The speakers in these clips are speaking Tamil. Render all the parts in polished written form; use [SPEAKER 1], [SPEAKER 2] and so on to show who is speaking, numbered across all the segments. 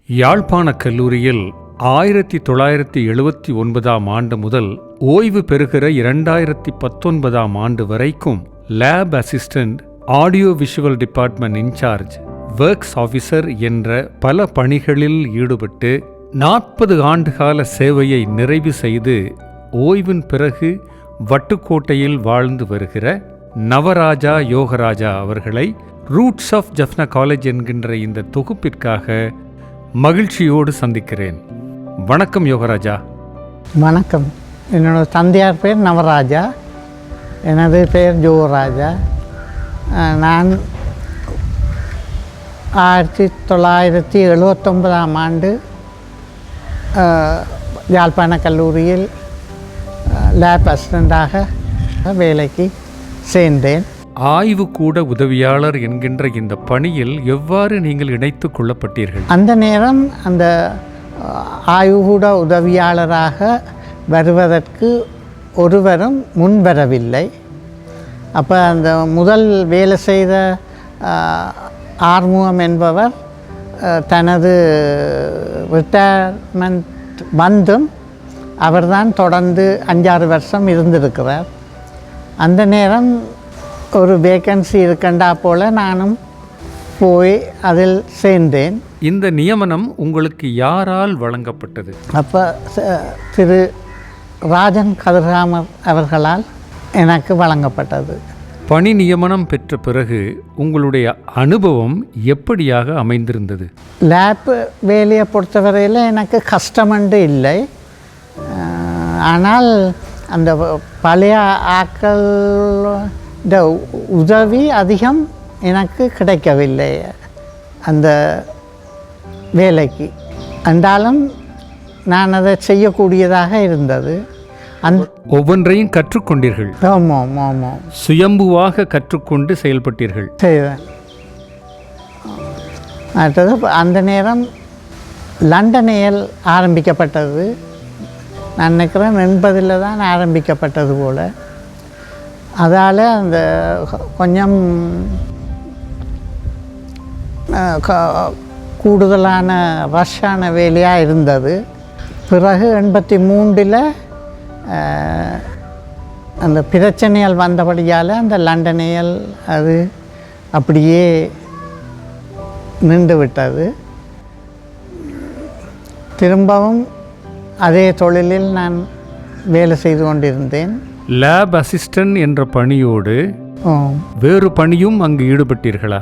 [SPEAKER 1] யாழ்ப்பாணக் கல்லூரியில் 1979 ஆண்டு முதல் ஓய்வு பெறுகிற 2019 ஆண்டு வரைக்கும் lab assistant, audio visual department incharge, works officer என்ற பல பணிகளில் ஈடுபட்டு 40 ஆண்டுகால சேவையை நிறைவு செய்து ஓய்வின் பிறகு வட்டுக்கோட்டையில் வாழ்ந்து வருகிற நவராஜா யோகராஜா அவர்களை ரூட்ஸ் ஆஃப் ஜஃப்னா காலேஜ் என்கின்ற இந்த தொகுப்பிற்காக மகிழ்ச்சியோடு சந்திக்கிறேன். வணக்கம் யோகராஜா.
[SPEAKER 2] வணக்கம். என்னோட தந்தையார் பேர் நவராஜா, எனது பேர் யோகராஜா. நான் 1979 ஆண்டு யாழ்ப்பாண கல்லூரியில் லேப் அசிஸ்டண்டாக வேலைக்கு சேர்ந்தேன்.
[SPEAKER 1] ஆய்வுக்கூட உதவியாளர் என்கின்ற இந்த பணியில் எவ்வாறு நீங்கள் இணைத்து கொள்ளப்பட்டீர்கள்?
[SPEAKER 2] அந்த நேரம் அந்த ஆய்வுக்கூட உதவியாளராக வருவதற்கு ஒருவரும் முன்வரவில்லை. அப்போ அந்த முதல் வேலை செய்த ஆறுமுகம் என்பவர் தனது ரிட்டையர்மெண்ட் வந்தும் அவர்தான் தொடர்ந்து 5-6 வருஷம் இருந்திருக்கிறார். அந்த நேரம் ஒரு வேக்கன்சி இருக்கண்டா போல் நானும் போய் அதில் சேர்ந்தேன்.
[SPEAKER 1] இந்த நியமனம் உங்களுக்கு யாரால் வழங்கப்பட்டது?
[SPEAKER 2] அப்போ திரு ராஜன் கதிர்காமர் அவர்களால் எனக்கு வழங்கப்பட்டது.
[SPEAKER 1] பணி நியமனம் பெற்ற பிறகு உங்களுடைய அனுபவம் எப்படியாக அமைந்திருந்தது?
[SPEAKER 2] லேப் வேலையை பொறுத்தவரையில் எனக்கு கஷ்டமண்டு இல்லை. ஆனால் அந்த பழைய ஆக்கள் உதவி அதிகம் எனக்கு கிடைக்கவில்லை அந்த வேலைக்கு. என்றாலும் நான் அதை செய்யக்கூடியதாக இருந்தது.
[SPEAKER 1] ஒவ்வொன்றையும் கற்றுக்கொண்டீர்கள்?
[SPEAKER 2] ஆமாம் ஆமாம்,
[SPEAKER 1] சுயம்புவாக கற்றுக்கொண்டு செயல்பட்டீர்கள்?
[SPEAKER 2] செய்வேன். அடுத்தது அந்த நேரம் லண்டனில் ஆரம்பிக்கப்பட்டது. நான் நினைக்கிறேன் 80 தான் ஆரம்பிக்கப்பட்டது போல். அதால் அந்த கொஞ்சம் கூடுதலான ரஷ்ஷான வேலையாக இருந்தது. பிறகு 83 அந்த பிரச்சனைகள் வந்தபடியால் அந்த லண்டனியல் அது அப்படியே நின்று விட்டது. திரும்பவும் அதே தொழிலில் நான் வேலை செய்து கொண்டிருந்தேன்.
[SPEAKER 1] லேப் அசிஸ்டன்ட் என்ற பணியோடு வேறு பணியும் அங்கு ஈடுபட்டீர்களா?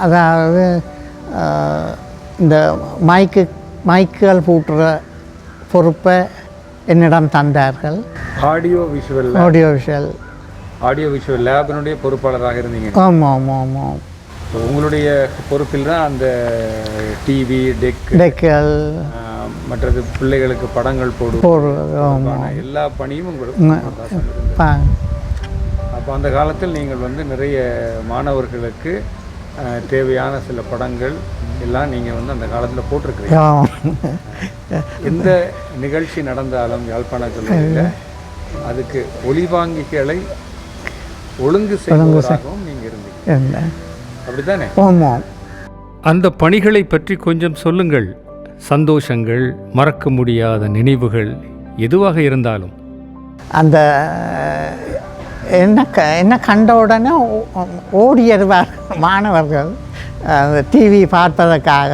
[SPEAKER 2] அதாவது இந்த மைக்குகள் பூட்டுற பொறுப்பை என்னிடம் தந்தார்கள்.
[SPEAKER 1] ஆடியோ விஷுவல் லேபினுடைய பொறுப்பாளராக இருந்தீங்க?
[SPEAKER 2] ஆமாம் ஆமாம் ஆமாம்.
[SPEAKER 1] உங்களுடைய பொறுப்பில் தான் அந்த டிவி
[SPEAKER 2] டெக்குகள்,
[SPEAKER 1] மற்றது பிள்ளைகளுக்கு படங்கள் போடுவது, எல்லா பணியும் உங்களுக்கு. அப்போ அந்த காலத்தில் நீங்கள் நிறைய மாணவர்களுக்கு தேவையான சில படங்கள் எல்லாம் நீங்கள் அந்த காலத்தில் போட்டிருக்கிறீங்க. எந்த நிகழ்ச்சி நடந்தாலும் யாழ்ப்பாண கல்லூரியில் அதுக்கு ஒலிவாங்கிகளை ஒழுங்கு செய்வதாகவும் நீங்கள் இருந்தீங்க, அப்படித்தானே? அந்த பணிகளை பற்றி கொஞ்சம் சொல்லுங்கள். சந்தோஷங்கள், மறக்க முடியாத நினைவுகள் எதுவாக இருந்தாலும்.
[SPEAKER 2] அந்த என்ன கண்ட உடனே ஓடியருவார் மாணவர்கள் அந்த டிவி பார்ப்பதற்காக.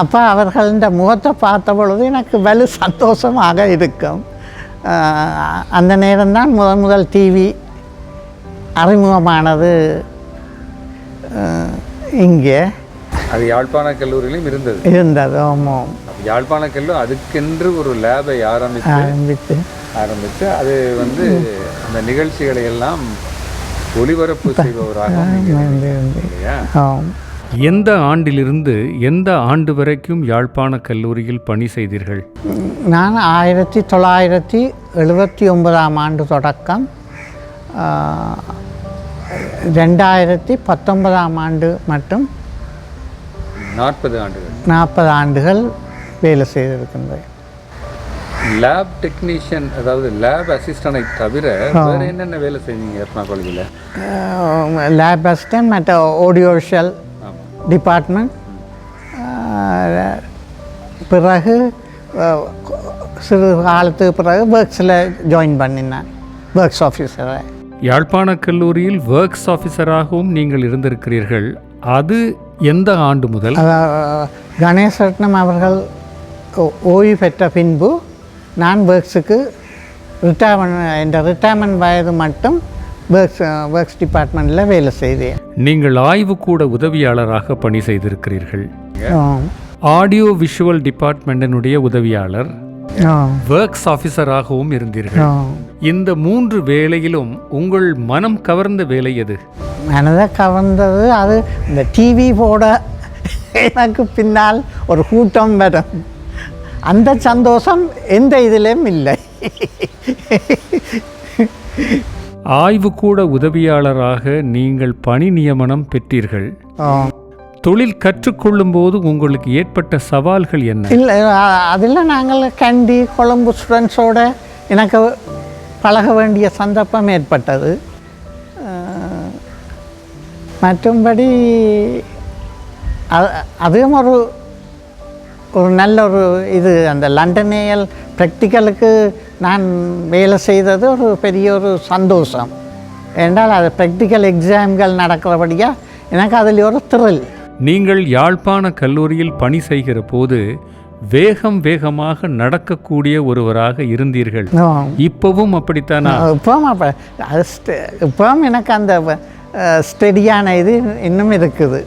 [SPEAKER 2] அப்போ அவர்கள முகத்தை பார்த்த பொழுது எனக்கு வலு சந்தோஷமாக இருக்கும். அந்த நேரம்தான் முதல் டிவி அறிமுகமானது
[SPEAKER 1] இங்கே. அது யாழ்ப்பாண கல்லூரியிலும் இருந்தது.
[SPEAKER 2] ஆமாம்.
[SPEAKER 1] யாழ்ப்பாண கல்லூரி அதுக்கென்று ஒரு லேபை ஆரம்பித்து அது அந்த நிகழ்ச்சிகளை எல்லாம் ஒளிபரப்பு செய்பவராக. எந்த ஆண்டிலிருந்து எந்த ஆண்டு வரைக்கும் யாழ்ப்பாண கல்லூரியில் பணி செய்தீர்கள்?
[SPEAKER 2] நான் 1979 ஆண்டு தொடக்கம் 2019 ஆண்டு மட்டும் 40 ஆண்டுகள் வேலை செய்திருக்கின்றேன்.
[SPEAKER 1] லேப் டெக்னீஷியன், அதாவது லேப் அசிஸ்டன்டை தவிர வேறு என்னென்ன வேலை செஞ்சீங்க யாழ்ப்பாண காலேஜில்?
[SPEAKER 2] லேப் அசிஸ்டன்ட் மற்ற ஆடியோ விஷுவல் டிபார்ட்மெண்ட். பிறகு சிறு காலத்துக்கு பிறகு ஒர்க்ஸில் ஜாயின் பண்ணினேன், ஒர்க்ஸ் ஆஃபீஸரை.
[SPEAKER 1] யாழ்ப்பாண கல்லூரியில் ஒர்க்ஸ் ஆஃபீஸராகவும் நீங்கள் இருந்திருக்கிறீர்கள். அது எந்த ஆண்டு முதல்?
[SPEAKER 2] கணேசரட்னம் அவர்கள் ஓய்வு பெற்ற பின்பு நான் ஒர்க்ஸுக்கு ரிட்டையர்மெண்ட் வயது மட்டும் ஒர்க்ஸ் டிபார்ட்மெண்ட்டில் வேலை செய்தேன்.
[SPEAKER 1] நீங்கள் ஆய்வுக்கூட உதவியாளராக பணி செய்திருக்கிறீர்கள். ஆடியோ விஷுவல் டிபார்ட்மெண்டினுடைய உதவியாளர், ஒர்க்ஸ் ஆஃபீஸராகவும் இருந்தீர்கள். இந்த 3 வேலையிலும் உங்கள் மனம் கவர்ந்த வேலை எது?
[SPEAKER 2] மனதை கவர்ந்தது அது இந்த டிவி போட எனக்கு பின்னால் ஒரு கூட்டம் வரும். அந்த சந்தோஷம் எந்த இதிலும் இல்லை.
[SPEAKER 1] ஆய்வுக்கூட உதவியாளராக நீங்கள் பணி நியமனம் பெற்றீர்கள். தொழில் கற்றுக்கொள்ளும் போது உங்களுக்கு ஏற்பட்ட சவால்கள் என்ன?
[SPEAKER 2] இல்லை, அதில் நாங்கள் கண்டி கொழும்பு ஸ்டூடெண்ட்ஸோட எனக்கு பழக வேண்டிய சந்தர்ப்பம் ஏற்பட்டது. மற்றும்படி அதுவும் ஒரு நல்ல ஒரு இது. அந்த லண்டனேயல் ப்ராக்டிக்கலுக்கு நான் வேலை செய்தது ஒரு பெரிய ஒரு சந்தோஷம். என்றால் அது ப்ராக்டிக்கல் எக்ஸாம்கள் நடக்கிறபடியாக எனக்கு அதில் ஒரு த்ரில்.
[SPEAKER 1] நீங்கள் யாழ்ப்பாண கல்லூரியில் பணி செய்கிற போது வேகமாக நடக்கக்கூடிய ஒருவராக இருந்தீர்கள். இப்பவும் அப்படித்தானா?
[SPEAKER 2] இப்பவும் எனக்கு அந்த ஸ்டெடியான இது இன்னும் இருக்குது.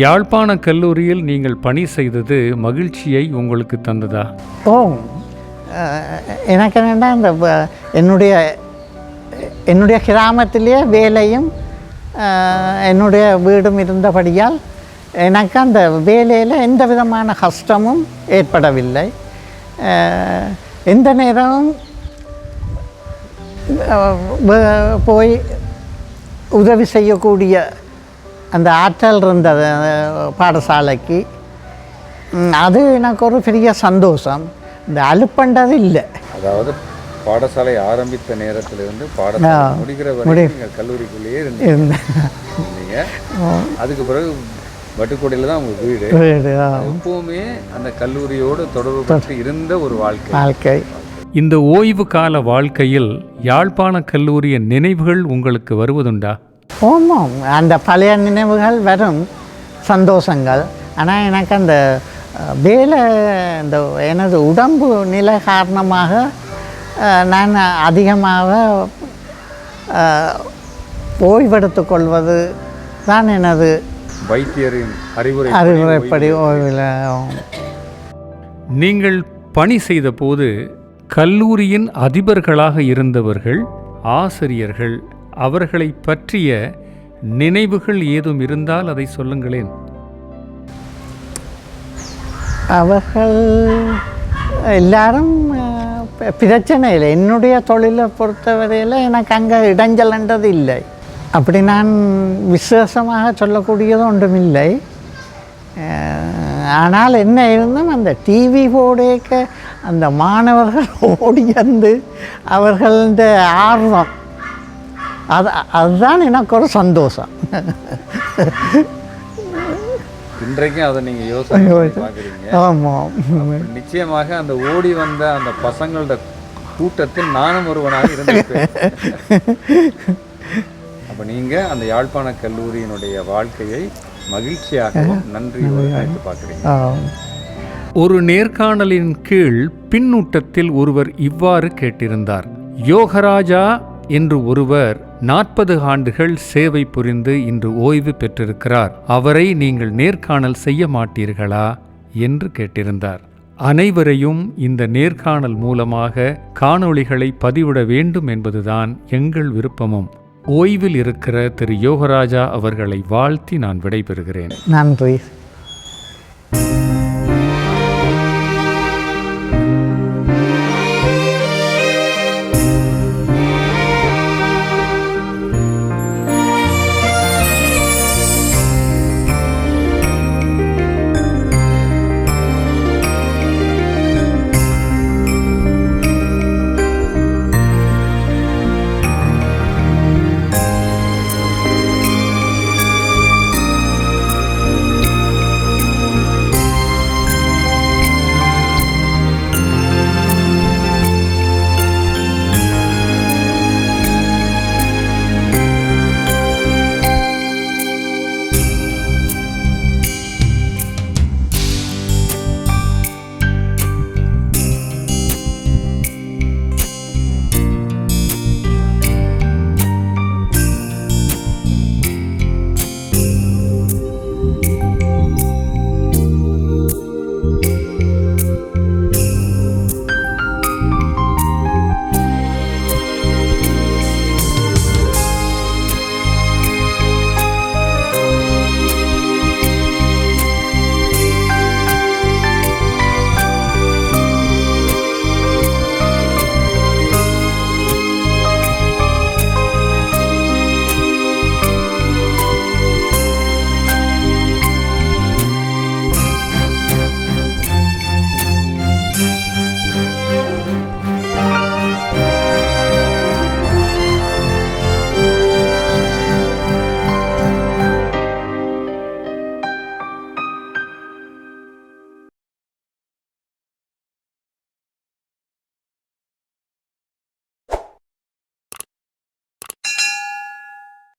[SPEAKER 1] யாழ்ப்பாண கல்லூரியில் நீங்கள் பணி செய்தது மகிழ்ச்சியை உங்களுக்கு தந்ததா?
[SPEAKER 2] எனக்கு என்னென்னா இந்த என்னுடைய கிராமத்திலேயே வேலையும் என்னுடைய வீடும் இருந்தபடியால் எனக்கு அந்த வேலையில் எந்த விதமான கஷ்டமும் ஏற்படவில்லை. எந்த நேரமும் போய் உதவி செய்யக்கூடிய அந்த ஆற்றல் இருந்தது பாடசாலைக்கு. அது எனக்கு ஒரு பெரிய சந்தோஷம். இந்த அலுப்பண்டது இல்லை.
[SPEAKER 3] அதாவது பாடசாலை ஆரம்பித்த நேரத்திலிருந்து பாடசாலை முடிகிற வரை நீங்கள் கல்லூரிக்குள்ளேயே இருந்தீங்க. அதுக்கு பிறகு வட்டுக்கோட்டையில் தான் உங்கள் வீடு. எப்பவுமே அந்த கல்லூரியோடு தொடர்பு பற்றி இருந்த ஒரு வாழ்க்கை.
[SPEAKER 1] இந்த ஓய்வு கால வாழ்க்கையில் யாழ்ப்பாண கல்லூரியின் நினைவுகள் உங்களுக்கு வருவதுண்டா?
[SPEAKER 2] ஆமாம், அந்த பழைய நினைவுகள் வரும், சந்தோஷங்கள். ஆனால் எனக்கு அந்த வேலை, இந்த எனது உடம்பு நிலை காரணமாக நான் அதிகமாக ஓய்வெடுத்து கொள்வது தான் எனது
[SPEAKER 3] வைத்தியரின்
[SPEAKER 2] அறிவுரைப்படி ஓய்வில்.
[SPEAKER 1] நீங்கள் பணி செய்த போது கல்லூரியின் அதிபர்களாக இருந்தவர்கள், ஆசிரியர்கள், அவர்களை பற்றிய நினைவுகள் ஏதும் இருந்தால் அதை சொல்லுங்களேன்.
[SPEAKER 2] அவர்கள் எல்லாரும் பிரச்சனை இல்லை. என்னுடைய தொழிலை பொறுத்தவரையில் எனக்கு அங்கே இடைஞ்சல்ன்றது இல்லை. அப்படி நான் விசேஷமாக சொல்லக்கூடியது ஒன்றுமில்லை. ஆனால் என்ன இருந்தும் அந்த டிவி போடேக்க அந்த மாணவர்கள் ஓடியந்து அவர்கள ஆர்வம், அதுதான் எனக்கு ஒரு சந்தோஷம்.
[SPEAKER 3] இன்றைக்கும் அதை நீங்கள் யோசனை பார்க்குறீங்க.
[SPEAKER 2] ஆமாம்,
[SPEAKER 3] நிச்சயமாக அந்த ஓடி வந்த அந்த பசங்களோட கூட்டத்தில் நானும் ஒருவனாக இருந்திருப்பேன். அப்போ நீங்கள் அந்த யாழ்ப்பாண கல்லூரியினுடைய வாழ்க்கையை மகிழ்ச்சியாகவும் நன்றியோடு நினைத்து பார்க்குறீங்க.
[SPEAKER 1] ஒரு நேர்காணலின் கீழ் பின்னூட்டத்தில் ஒருவர் இவ்வாறு கேட்டிருந்தார்: யோகராஜா என்று ஒருவர் 40 ஆண்டுகள் சேவை புரிந்து இன்று ஓய்வு பெற்றிருக்கிறார். அவரை நீங்கள் நேர்காணல் செய்ய மாட்டீர்களா என்று கேட்டிருந்தார். அனைவரையும் இந்த நேர்காணல் மூலமாக காணொளிகளை பதிவிட வேண்டும் என்பதுதான் எங்கள் விருப்பமும். ஓய்வில் இருக்கிற திரு யோகராஜா அவர்களை வாழ்த்தி நான் விடைபெறுகிறேன்.
[SPEAKER 2] நன்றி.